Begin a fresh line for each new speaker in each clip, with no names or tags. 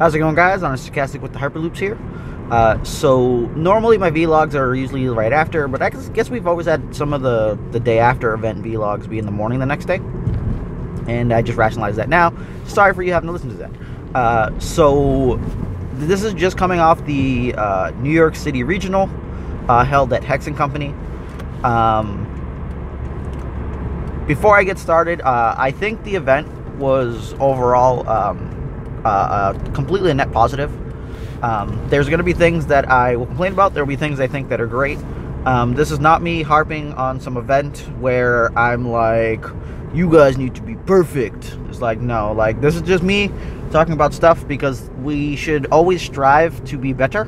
How's it going, guys? I'm Sarcastic with the Hyperloops here. So normally my vlogs are usually right after, but I guess we've always had some of the day after event vlogs be in the morning the next day, and I just rationalized that now. Sorry for you having to listen to that. So this is just coming off the New York City Regional held at Hex & Company. Before I get started, I think the event was overall completely a net positive. There's going to be things that I will complain about. There will be things I think that are great. This is not me harping on some event where I'm like, you guys need to be perfect. It's like, no, like, this is just me talking about stuff because we should always strive to be better.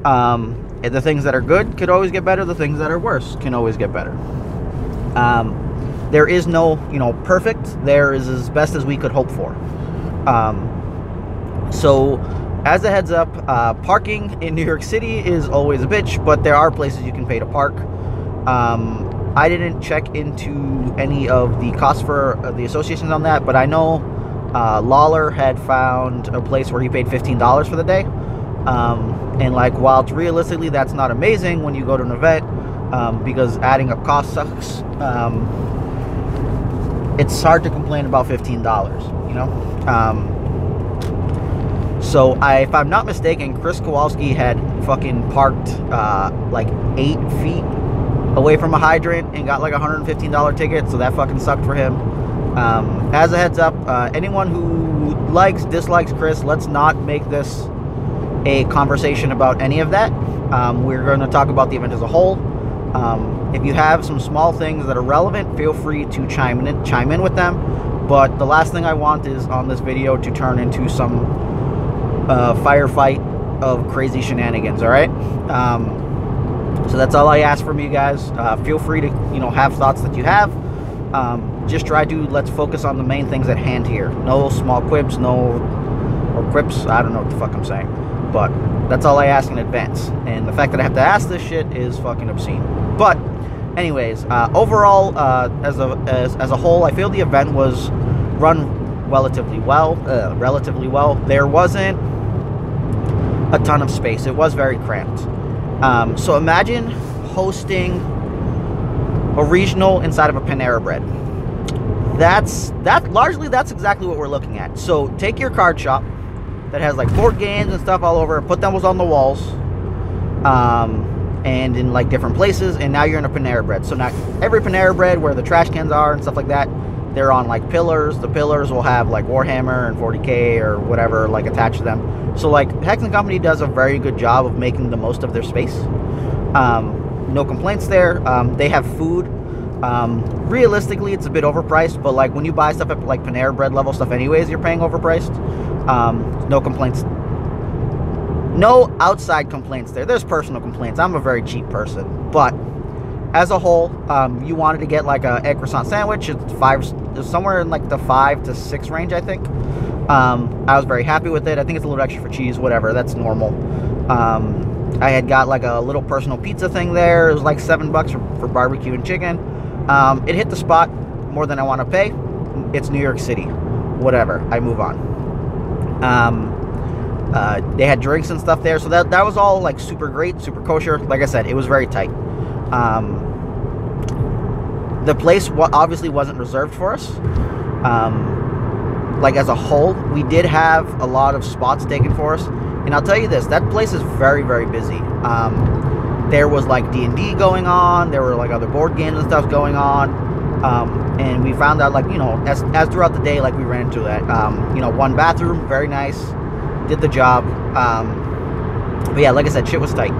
The things that are good could always get better. The things that are worse can always get better. There is no, perfect. There is as best as we could hope for. So, as a heads up, parking in New York City is always a bitch, but there are places you can pay to park. I didn't check into any of the costs for the associations on that, but I know Lawler had found a place where he paid $15 for the day. And like, while realistically that's not amazing when you go to an event, because adding up costs sucks, it's hard to complain about $15, So, if I'm not mistaken, Chris Kowalski had fucking parked like 8 feet away from a hydrant and got like a $115 ticket, so that fucking sucked for him. As a heads up, anyone who dislikes Chris, let's not make this a conversation about any of that. We're going to talk about the event as a whole. If you have some small things that are relevant, feel free to chime in with them. But the last thing I want is on this video to turn into some firefight of crazy shenanigans. All right. So that's all I ask from you guys. Feel free to have thoughts that you have. Just let's focus on the main things at hand here. No small quips, or quips. I don't know what the fuck I'm saying, but that's all I ask in advance. And the fact that I have to ask this shit is fucking obscene. But anyways, overall, as a whole, I feel the event was run relatively well. There wasn't a ton of space. It was very cramped. So imagine hosting a regional inside of a Panera Bread. That's exactly what we're looking at. So take your card shop that has like board games and stuff all over, put those on the walls, and in like different places, and now you're in a Panera Bread. So now every Panera Bread where the trash cans are and stuff like that, they're on like pillars. The pillars will have like Warhammer and 40K or whatever like attached to them. So like Hex & Company does a very good job of making the most of their space. No complaints there. They have food. Realistically, it's a bit overpriced, but like when you buy stuff at like Panera Bread level stuff anyways, you're paying overpriced. No complaints. No outside complaints there. There's personal complaints. I'm a very cheap person, but as a whole, you wanted to get like a egg croissant sandwich. It's somewhere in like the 5 to 6 range, I think. I was very happy with it. I think it's a little extra for cheese, whatever. That's normal. I had got like a little personal pizza thing there. It was like $7 for barbecue and chicken. It hit the spot more than I want to pay. It's New York City. Whatever. I move on. They had drinks and stuff there, so that was all like super great, super kosher. Like I said, it was very tight. The place obviously wasn't reserved for us. Like as a whole, we did have a lot of spots taken for us, and I'll tell you this: that place is very, very busy. There was like D&D going on. There were like other board games and stuff going on. And we found out, like, as throughout the day, like, we ran into that. One bathroom, very nice, did the job. But yeah, like I said, shit was tight.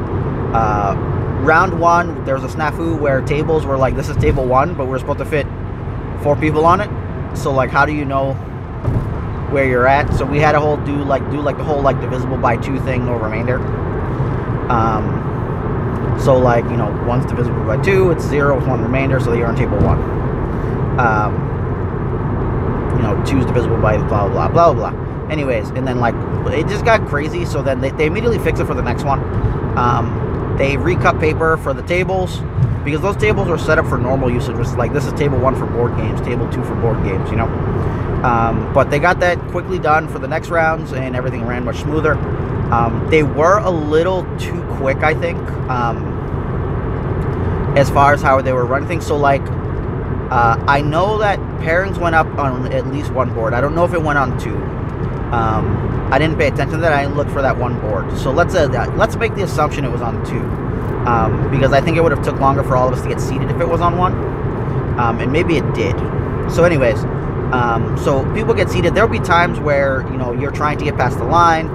Round one, there was a snafu where tables were like, this is table 1, but we're supposed to fit 4 people on it. So like, how do you know where you're at? So we had to do the whole like divisible by 2 thing, no remainder. So like, 1's divisible by 2, it's 0 with 1 remainder, so you're on table 1. 2's divisible by blah, blah, blah, blah, blah. Anyways, and then like, it just got crazy, so then they immediately fixed it for the next one. They recut paper for the tables, because those tables were set up for normal usage, which is like, this is table 1 for board games, table 2 for board games, But they got that quickly done for the next rounds, and everything ran much smoother. They were a little too quick, I think, as far as how they were running things. So, like, I know that pairings went up on at least one board. I don't know if it went on two. I didn't pay attention to that. I didn't look for that one board. So let's make the assumption it was on two, because I think it would have took longer for all of us to get seated if it was on one, and maybe it did. So, anyways, so people get seated. There'll be times where, you know, you're trying to get past the line.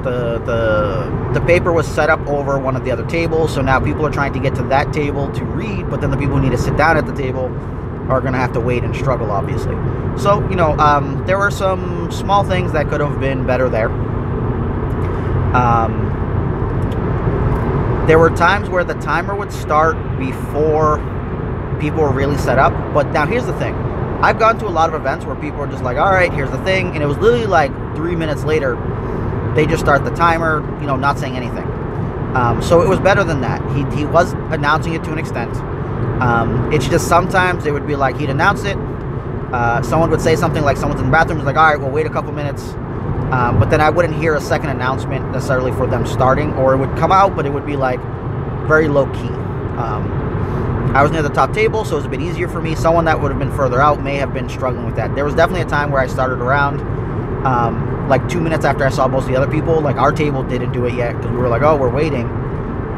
The paper was set up over one of the other tables, so now people are trying to get to that table to read, but then the people who need to sit down at the table are going to have to wait and struggle, obviously. So, you know, there were some small things that could have been better there. There were times where the timer would start before people were really set up. But now here's the thing. I've gone to a lot of events where people are just like, all right, here's the thing. And it was literally like 3 minutes later, they just start the timer, you know, not saying anything. So it was better than that. He was announcing it to an extent. It's just sometimes it would be like he'd announce it. Someone would say something like someone's in the bathroom. It's like, all right, we'll wait a couple minutes. But then I wouldn't hear a second announcement necessarily for them starting, or it would come out, but it would be like very low key. I was near the top table, so it was a bit easier for me. Someone that would have been further out may have been struggling with that. There was definitely a time where I started around like 2 minutes after I saw most of the other people. Like, our table didn't do it yet because we were like, oh, we're waiting.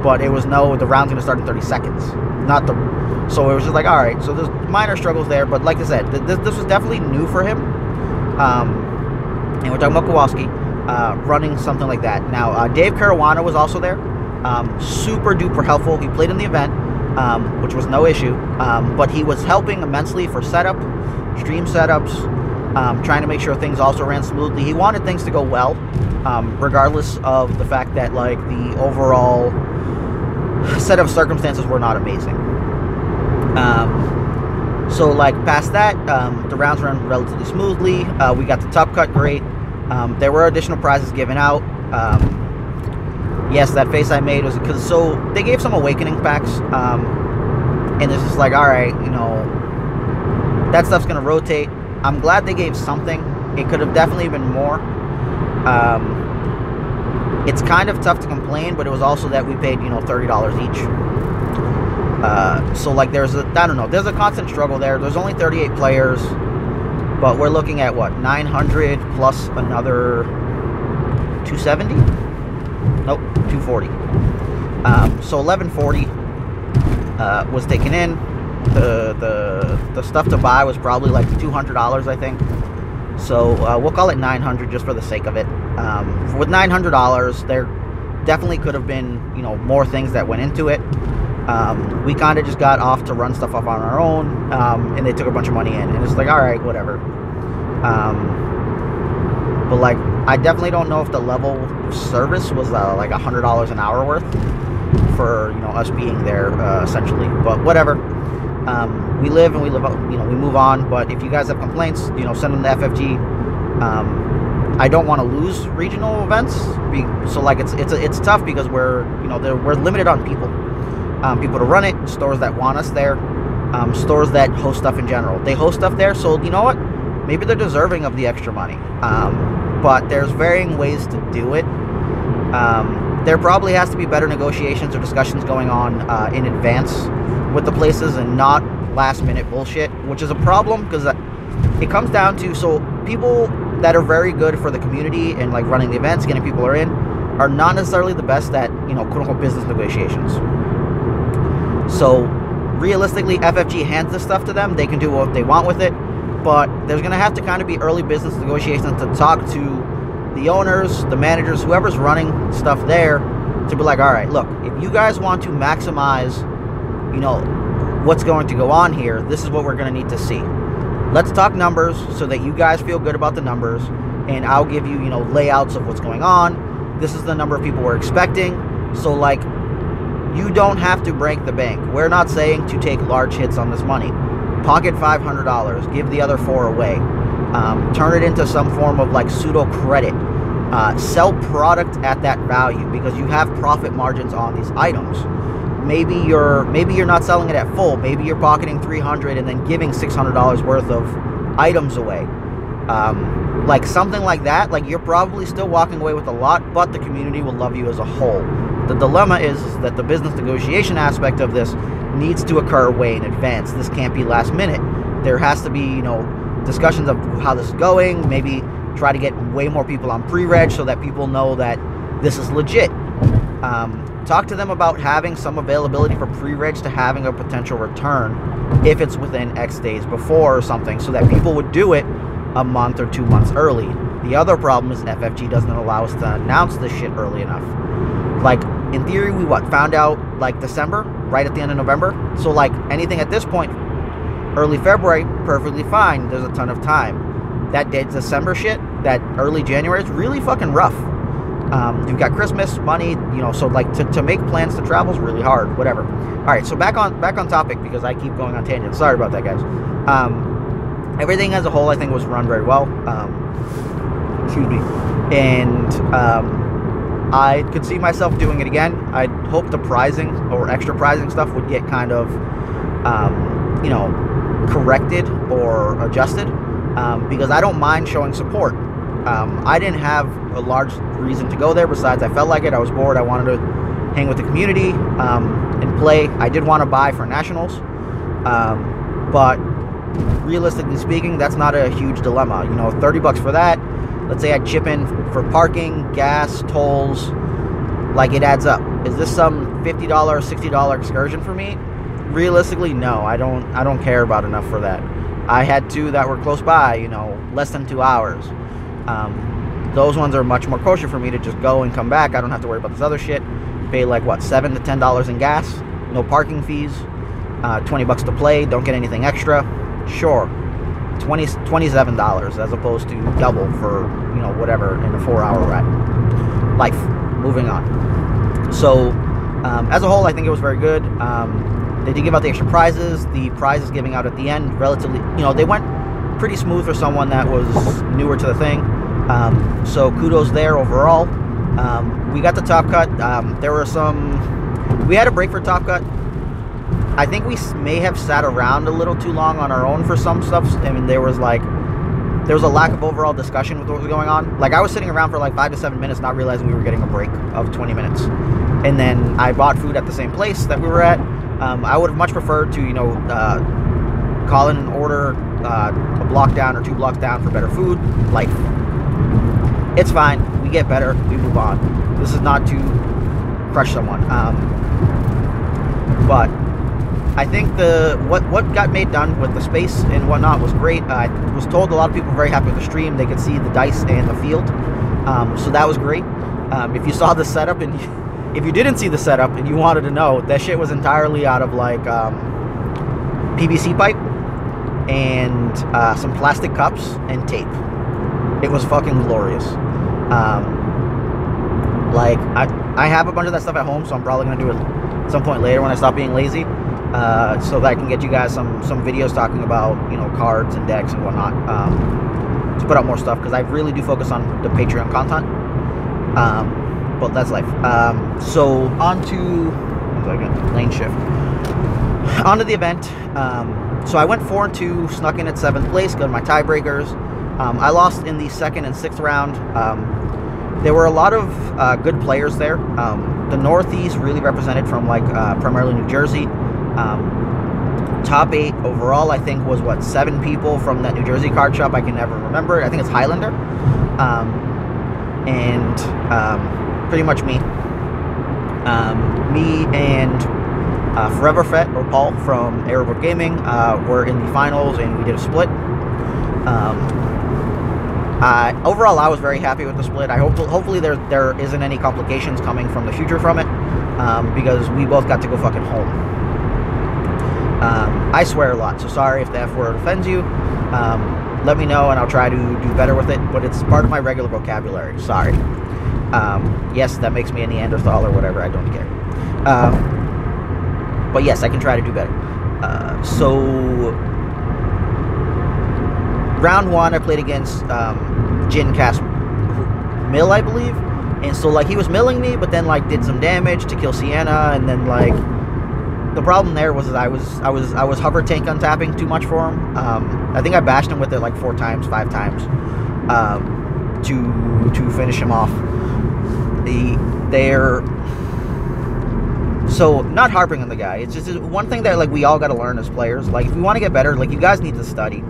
But it was, no, the round's going to start in 30 seconds. So it was just like, all right. So there's minor struggles there. But like I said, this was definitely new for him. And we're talking about Kowalski running something like that. Now, Dave Caruana was also there. Super duper helpful. He played in the event, which was no issue. But he was helping immensely for setup, stream setups, trying to make sure things also ran smoothly. He wanted things to go well, regardless of the fact that, like, the overall set of circumstances were not amazing. So, like, past that, the rounds ran relatively smoothly. We got the top cut great. There were additional prizes given out. Yes, that face I made was because, so they gave some awakening packs, and it's just like, all right, you know, that stuff's gonna rotate. I'm glad they gave something. It could have definitely been more. It's kind of tough to complain, but it was also that we paid, you know, $30 each. So, like, there's a, I don't know, there's a constant struggle there. There's only 38 players, but we're looking at, what, 900 plus another 270? Nope, 240. So 1140 was taken in. The stuff to buy was probably like $200, I think. So we'll call it 900 just for the sake of it. With $900, there definitely could have been, you know, more things that went into it. We kind of just got off to run stuff up on our own, and they took a bunch of money in, and it's like, all right, whatever. But, like, I definitely don't know if the level of service was like $100 an hour worth for, you know, us being there, essentially. But whatever. We live and we live, you know, we move on. But if you guys have complaints, you know, send them to FFG. I don't want to lose regional events, so, like, it's tough because we're, you know, we're limited on people. People to run it, stores that want us there, stores that host stuff in general. They host stuff there, so you know what? Maybe they're deserving of the extra money. But there's varying ways to do it. There probably has to be better negotiations or discussions going on in advance with the places and not last minute bullshit, which is a problem because it comes down to, so people that are very good for the community and, like, running the events, getting people are not necessarily the best at, you know, quote unquote business negotiations. So realistically, FFG hands this stuff to them. They can do what they want with it, but there's going to have to kind of be early business negotiations to talk to the owners, the managers, whoever's running stuff there, to be like, all right, look, if you guys want to maximize, you know, what's going to go on here, this is what we're going to need to see. Let's talk numbers so that you guys feel good about the numbers, and I'll give you, you know, layouts of what's going on. This is the number of people we're expecting. So, like, you don't have to break the bank. We're not saying to take large hits on this money. Pocket $500, give the other $4 away. Turn it into some form of, like, pseudo credit. Sell product at that value because you have profit margins on these items. Maybe you're not selling it at full. Maybe you're pocketing $300 and then giving $600 worth of items away. Like something like that, like you're probably still walking away with a lot, but the community will love you as a whole. The dilemma is that the business negotiation aspect of this needs to occur way in advance. This can't be last minute. There has to be, you know, discussions of how this is going, maybe try to get way more people on pre-reg so that people know that this is legit. Talk to them about having some availability for pre-reg to having a potential return if it's within X days before or something, so that people would do it a month or 2 months early. The other problem is FFG doesn't allow us to announce this shit early enough. Like, in theory, we found out like December, right at the end of November. So like anything at this point, early February, perfectly fine. There's a ton of time. That December shit, that early January, is really fucking rough. You've got Christmas, money, you know, so like to make plans to travel is really hard, whatever. All right, so back on topic, because I keep going on tangents. Sorry about that, guys. Everything as a whole, I think, was run very well. Excuse me. And I could see myself doing it again. I'd hope the pricing or extra pricing stuff would get kind of, you know, corrected or adjusted, because I don't mind showing support. I didn't have a large reason to go there besides I felt like it. I was bored. I wanted to hang with the community and play. I did want to buy for nationals, but realistically speaking, that's not a huge dilemma. You know, 30 bucks for that. Let's say I chip in for parking, gas, tolls. Like, it adds up. Is this some $50, $60 excursion for me? Realistically, no. I don't care about enough for that. I had two that were close by, you know, less than 2 hours. Those ones are much more kosher for me to just go and come back. I don't have to worry about this other shit. Pay like what, $7 to $10 in gas, no parking fees, 20 bucks to play, don't get anything extra. Sure, $27 as opposed to double for, you know, whatever in a 4-hour ride. Life. Moving on. So, as a whole, I think it was very good. They did give out the extra prizes. The prizes giving out at the end, relatively, you know, they went pretty smooth for someone that was newer to the thing. So kudos there overall. We got the top cut. There were some, we had a break for top cut. I think we may have sat around a little too long on our own for some stuff. I mean, there was a lack of overall discussion with what was going on. Like, I was sitting around for like 5 to 7 minutes, not realizing we were getting a break of 20 minutes. And then I bought food at the same place that we were at. I would have much preferred to, you know, call in an order a block down or 2 blocks down for better food. Like, it's fine. We get better. We move on. This is not to crush someone. But I think what got made done with the space and whatnot was great. I was told a lot of people were very happy with the stream. They could see the dice and the field. So that was great. If you saw the setup, and if you didn't see the setup and you wanted to know, that shit was entirely out of like PVC pipe and some plastic cups and tape. It was fucking glorious. Like, I have a bunch of that stuff at home, so I'm probably going to do it at some point later when I stop being lazy, so that I can get you guys some videos talking about, you know, cards and decks and whatnot, to put out more stuff, because I really do focus on the Patreon content. But that's life. So on to, lane shift. On to the event. So I went 4-2, snuck in at 7th place, got my tiebreakers. I lost in the 2nd and 6th round. There were a lot of good players there. The Northeast really represented from like primarily New Jersey. Top 8 overall, I think, was what, 7 people from that New Jersey card shop. I can never remember it. I think it's Highlander. And pretty much me. Me and Forever Fett, or Paul, from Aerobook Gaming, were in the finals, and we did a split. Overall, I was very happy with the split. I hopefully there isn't any complications coming from the future from it, because we both got to go fucking home. I swear a lot, so sorry if the F word offends you. Let me know, and I'll try to do better with it, but it's part of my regular vocabulary. Sorry. Yes, that makes me a Neanderthal or whatever. I don't care. But yes, I can try to do better. So round 1, I played against Jin Cast Mill, I believe. And so, like, he was milling me, but then, like, did some damage to kill Sienna, and then, like, the problem there was that I was hover tank untapping too much for him. I think I bashed him with it like 4 times, 5 times, to finish him off. They're so not harping on the guy. It's just one thing that like we all got to learn as players. Like if we want to get better, like you guys need to study.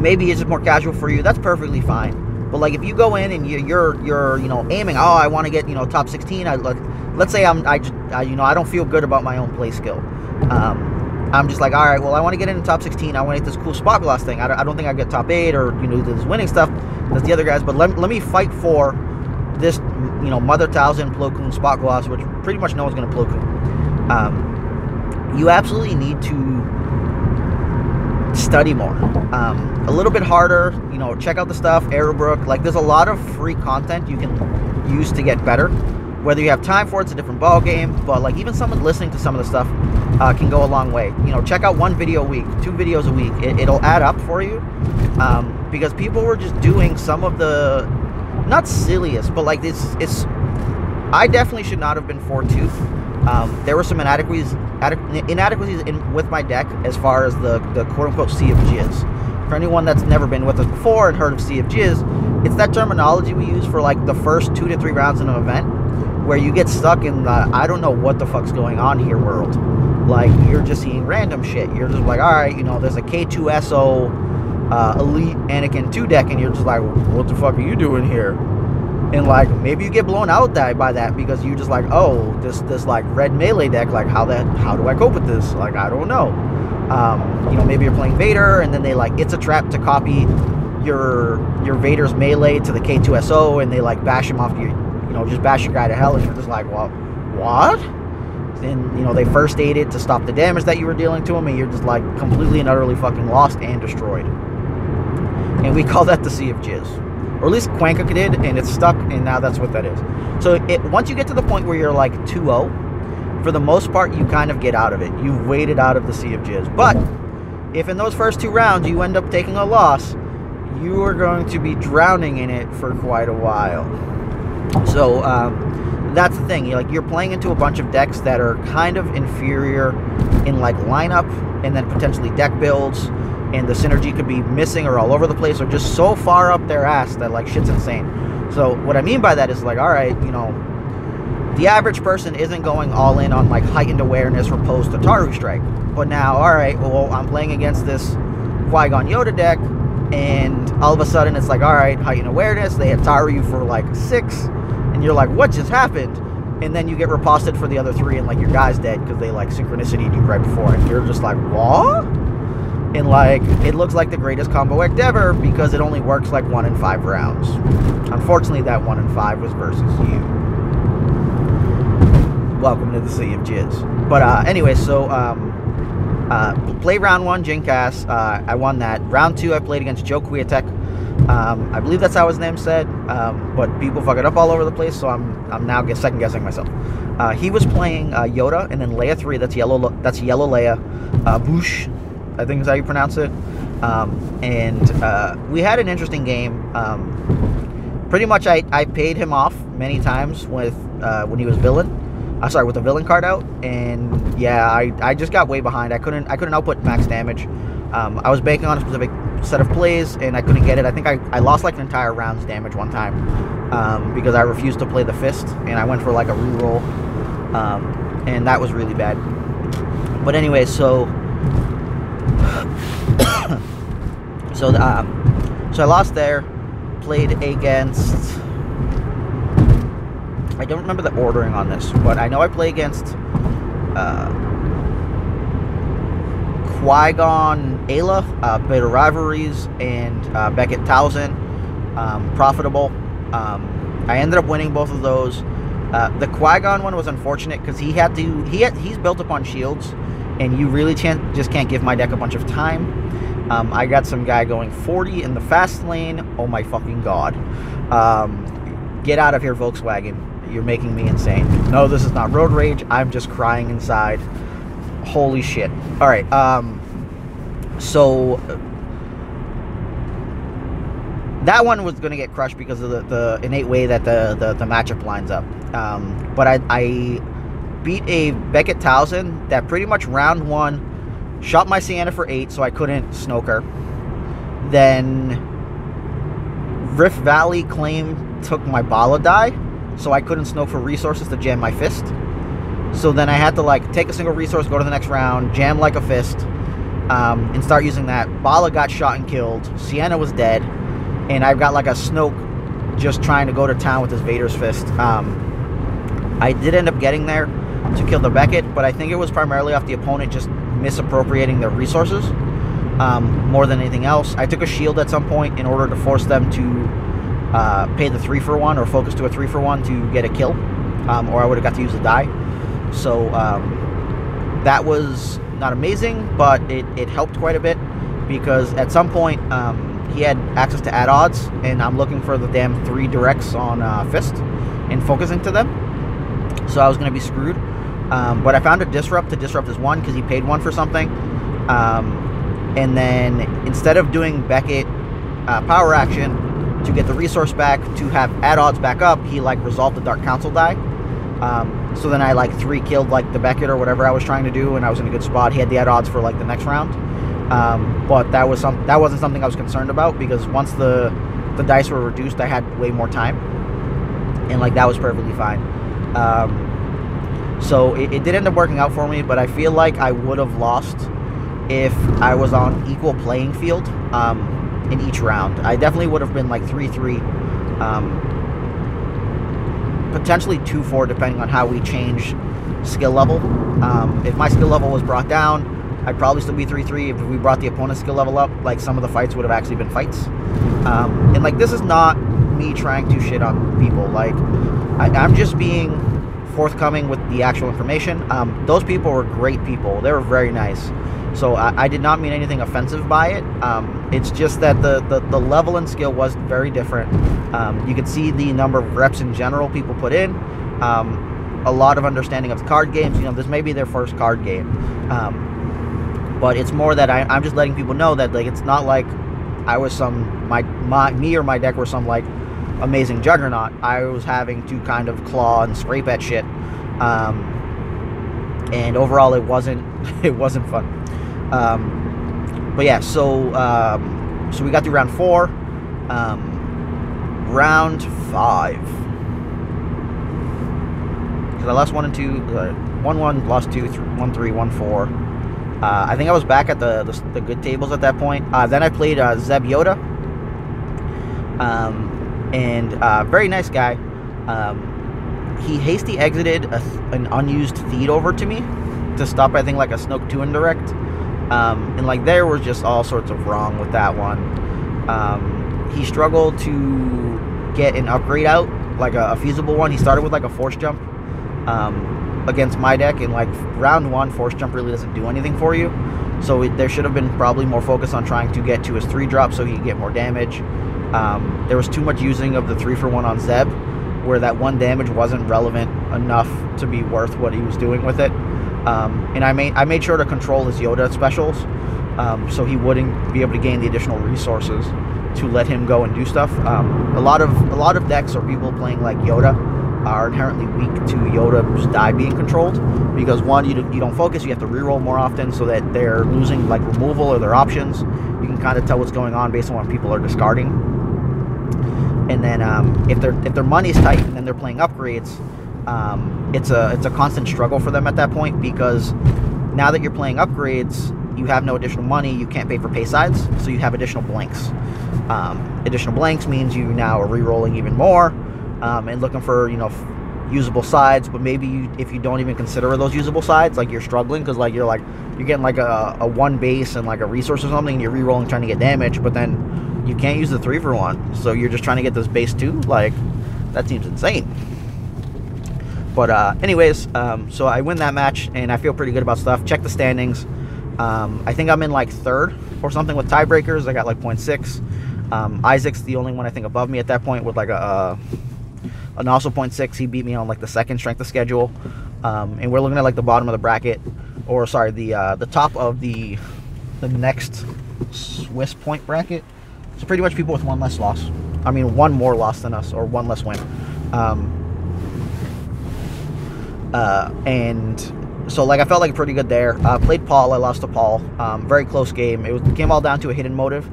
Maybe it's just more casual for you. That's perfectly fine. But like if you go in and you're you know aiming, oh I want to get you know top 16. Let's say I don't feel good about my own play skill. I'm just like, all right, well I want to get in the top 16. I want to get this cool spot gloss thing. I don't think I get top 8 or you know this winning stuff. That's the other guys. But let me fight for this you know Mother Thousand Plo Koon spot gloss, which pretty much no one's gonna Plo Koon. You absolutely need to study more, a little bit harder, you know, check out the stuff, Arrowbrook, like there's a lot of free content you can use to get better. Whether you have time for it, it's a different ball game, but like even someone listening to some of the stuff can go a long way. You know, check out 1 video a week, 2 videos a week, it'll add up for you, because people were just doing some of the, not silliest, but like it's I definitely should not have been 4-tooth. There were some inadequacies with my deck as far as the quote-unquote Sea of Jizz. For anyone that's never been with us before and heard of Sea of Jizz, it's that terminology we use for like the first 2 to 3 rounds in an event where you get stuck in the I don't know what the fuck's going on here world. Like you're just seeing random shit. You're just like, alright, you know, there's a K2SO Elite Anakin 2 deck and you're just like, what the fuck are you doing here? And like maybe you get blown out by that because you just like, oh, this like red melee deck, like how do I cope with this? Like I don't know. You know, maybe you're playing Vader and then they like it's a trap to copy your Vader's melee to the K2SO and they like bash him off you know, just bash your guy to hell and you're just like, well, what? And you know, they first aided to stop the damage that you were dealing to him and you're just like completely and utterly fucking lost and destroyed. And we call that the Sea of Jizz. Or at least Quanka did, and it's stuck, and now that's what that is. So once you get to the point where you're like 2-0, for the most part, you kind of get out of it. You've waded out of the Sea of Jizz. But if in those first 2 rounds you end up taking a loss, you are going to be drowning in it for quite a while. So that's the thing. You're playing into a bunch of decks that are kind of inferior in like lineup, and then potentially deck builds. And the synergy could be missing or all over the place or just so far up their ass that like shit's insane. So what I mean by that is like, all right, you know, the average person isn't going all in on like heightened awareness or post Ataru Strike. But now, all right, well, I'm playing against this Qui-Gon Yoda deck and all of a sudden it's like, all right, heightened awareness, they Ataru you for like 6 and you're like, what just happened? And then you get riposted for the other 3 and like your guy's dead because they like synchronicity'd you right before and you're just like, what? And like, it looks like the greatest combo act ever because it only works like 1 in 5 rounds. Unfortunately, that 1 in 5 was versus you. Welcome to the Sea of Jizz. But anyway, so played round 1, Jinkas. I won that. Round 2, I played against Joe Kwiatek. I believe that's how his name said, but people fuck it up all over the place, so I'm now second guessing myself. He was playing Yoda and then Leia 3. That's yellow Leia. Boosh, I think is how you pronounce it. And we had an interesting game. Pretty much I paid him off many times with when he was villain. With the villain card out. And yeah, I just got way behind. I couldn't output max damage. I was banking on a specific set of plays and I couldn't get it. I think I lost like an entire round's damage one time because I refused to play the fist and I went for like a reroll. And that was really bad. But anyway, so so I lost there, played against, I don't remember the ordering on this, but I know I play against Qui-Gon Ayla, Bitter Rivalries, and Beckett Towson, Profitable. I ended up winning both of those. The Qui-Gon one was unfortunate because he's built upon shields, and you really just can't give my deck a bunch of time. I got some guy going 40 in the fast lane. Oh my fucking god. Get out of here, Volkswagen. You're making me insane. No, this is not road rage. I'm just crying inside. Holy shit. Alright, so that one was going to get crushed because of the innate way that the matchup lines up. But I beat a Beckett Towson that pretty much round 1 shot my Sienna for 8, so I couldn't snoke her. Then Rift Valley Claim took my Bala die, so I couldn't snoke for resources to jam my fist. So then I had to like take a single resource, go to the next round, jam like a fist, and start using that. Bala got shot and killed. Sienna was dead, and I've got like a Snoke just trying to go to town with his Vader's fist. I did end up getting there to kill the Beckett, but I think it was primarily off the opponent just misappropriating their resources more than anything else. I took a shield at some point in order to force them to pay the 3-for-1 or focus to a 3-for-1 to get a kill, or I would have got to use the die. So that was not amazing, but it helped quite a bit, because at some point he had access to add odds, and I'm looking for the damn 3 directs on fist and focusing to them, so I was going to be screwed. But I found a disrupt to disrupt his 1 because he paid 1 for something, and then instead of doing Beckett power action to get the resource back to have add odds back up, he like resolved the Dark Council die. So then I like 3-killed like the Beckett or whatever I was trying to do, and I was in a good spot. He had the add odds for like the next round, but that wasn't something I was concerned about, because once the dice were reduced, I had way more time, and like that was perfectly fine. So it did end up working out for me, but I feel like I would have lost if I was on equal playing field in each round. I definitely would have been like 3-3. Potentially 2-4 depending on how we change skill level. If my skill level was brought down, I'd probably still be 3-3. If we brought the opponent's skill level up, like some of the fights would have actually been fights. And like, this is not me trying to shit on people. Like, I'm just being forthcoming with the actual information. Those people were great people. They were very nice. So I did not mean anything offensive by it. It's just that the level and skill was very different. You could see the number of reps in general people put in. A lot of understanding of the card games. You know, this may be their first card game. But it's more that I'm just letting people know that like, it's not like I was me or my deck were some like amazing juggernaut. I was having to kind of claw and scrape at shit. And overall it wasn't fun. But yeah, so we got through round 4. Round 5, because I lost 1 and 2, 1-1, lost 2, 1-3, 1-4. I think I was back at the good tables at that point. Then I played Zeb Yoda, and very nice guy. He hasty exited an unused feed over to me to stop, I think, like a Snoke 2 indirect. And like there was just all sorts of wrong with that one. He struggled to get an upgrade out, like a feasible one. He started with like a force jump against my deck, and like round 1 force jump really doesn't do anything for you. So there should have been probably more focus on trying to get to his 3-drop so he could get more damage. There was too much using of the 3-for-1 on Zeb, where that 1 damage wasn't relevant enough to be worth what he was doing with it. And I made sure to control his Yoda specials, so he wouldn't be able to gain the additional resources to let him go and do stuff. A lot of decks or people playing like Yoda are inherently weak to Yoda's die being controlled, because 1, you don't focus, you have to reroll more often, so that they're losing like removal or their options. You can kind of tell what's going on based on what people are discarding. And then if their money's tight and then they're playing upgrades, it's a constant struggle for them at that point, because now that you're playing upgrades, you have no additional money, you can't pay for pay sides, so you have additional blanks. Additional blanks means you now are re-rolling even more, and looking for, you know, usable sides, but maybe if you don't even consider those usable sides, like you're struggling because like you're getting like a 1 base and like a resource or something, and you're re-rolling trying to get damage, but then you can't use the 3-for-1, so you're just trying to get this base 2. Like, that seems insane. But anyways, so I win that match, and I feel pretty good about stuff. Check the standings. I think I'm in like 3rd or something with tiebreakers. I got like 0.6. Isaac's the only one I think above me at that point with like an also 0.6. He beat me on like the 2nd strength of schedule. And we're looking at like the bottom of the bracket, or sorry, the top of the next Swiss point bracket. So pretty much people with 1 less loss. I mean, 1 more loss than us, or 1 less win. And so like I felt like pretty good there. Played Paul. I lost to Paul. Very close game. It came all down to a hidden motive.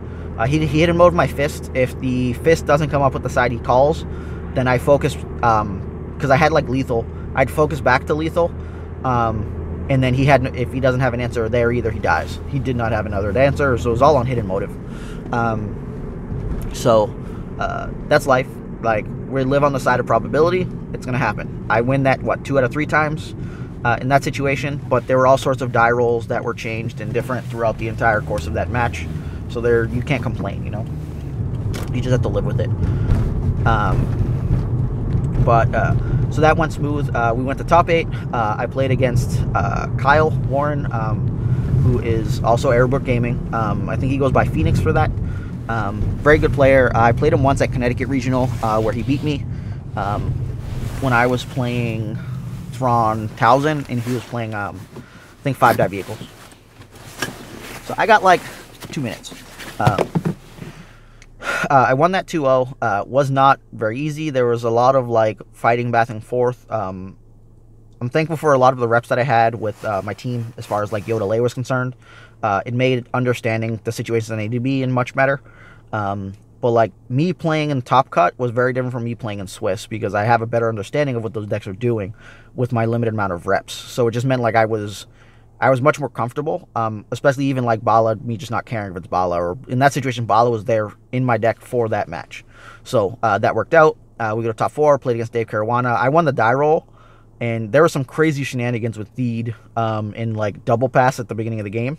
He hidden motive my fist. If the fist doesn't come up with the side he calls, then I focus, because I had like lethal. I'd focus back to lethal. And then if he doesn't have an answer there either, he dies. He did not have another answer, so it was all on hidden motive. That's life. Like, we live on the side of probability. It's gonna happen. I win that 2 out of 3 times in that situation, but there were all sorts of die rolls that were changed and different throughout the entire course of that match. So you can't complain, you know. You just have to live with it. So that went smooth. We went to top 8. I played against Kyle Warren, who is also Airbook Gaming. I think he goes by Phoenix for that. Very good player. I played him once at Connecticut Regional, where he beat me when I was playing Thrawn Towson, and he was playing, I think, 5 die vehicles. So I got like 2 minutes. I won that 2-0. Was not very easy. There was a lot of like fighting back and forth. I'm thankful for a lot of the reps that I had with my team as far as like Yoda Lay was concerned. It made understanding the situations I needed to be in much better. But like me playing in Top Cut was very different from me playing in Swiss, because I have a better understanding of what those decks are doing with my limited amount of reps. So it just meant like I was much more comfortable, especially even like Bala, me just not caring if it's Bala, or in that situation, Bala was there in my deck for that match. So that worked out. We go to top 4, played against Dave Caruana. I won the die roll, and there were some crazy shenanigans with Theed in like double pass at the beginning of the game.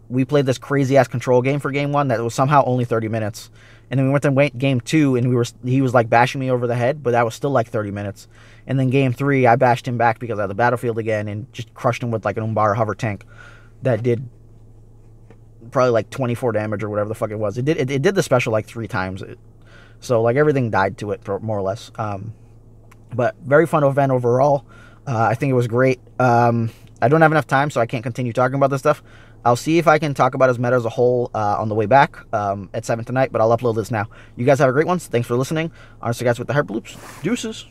We played this crazy-ass control game for game 1 that was somehow only 30 minutes. And then we went to game 2, and he was like bashing me over the head, but that was still like 30 minutes. And then game 3, I bashed him back because I had the battlefield again and just crushed him with like an Umbara hover tank that did probably like 24 damage or whatever the fuck it was. It did the special like 3 times. So like everything died to it, more or less. But very fun event overall. I think it was great. I don't have enough time, so I can't continue talking about this stuff. I'll see if I can talk about his meta as a whole on the way back at 7 tonight, but I'll upload this now. You guys have a great one. Thanks for listening. Honestly, guys, with the hyper loops. Deuces.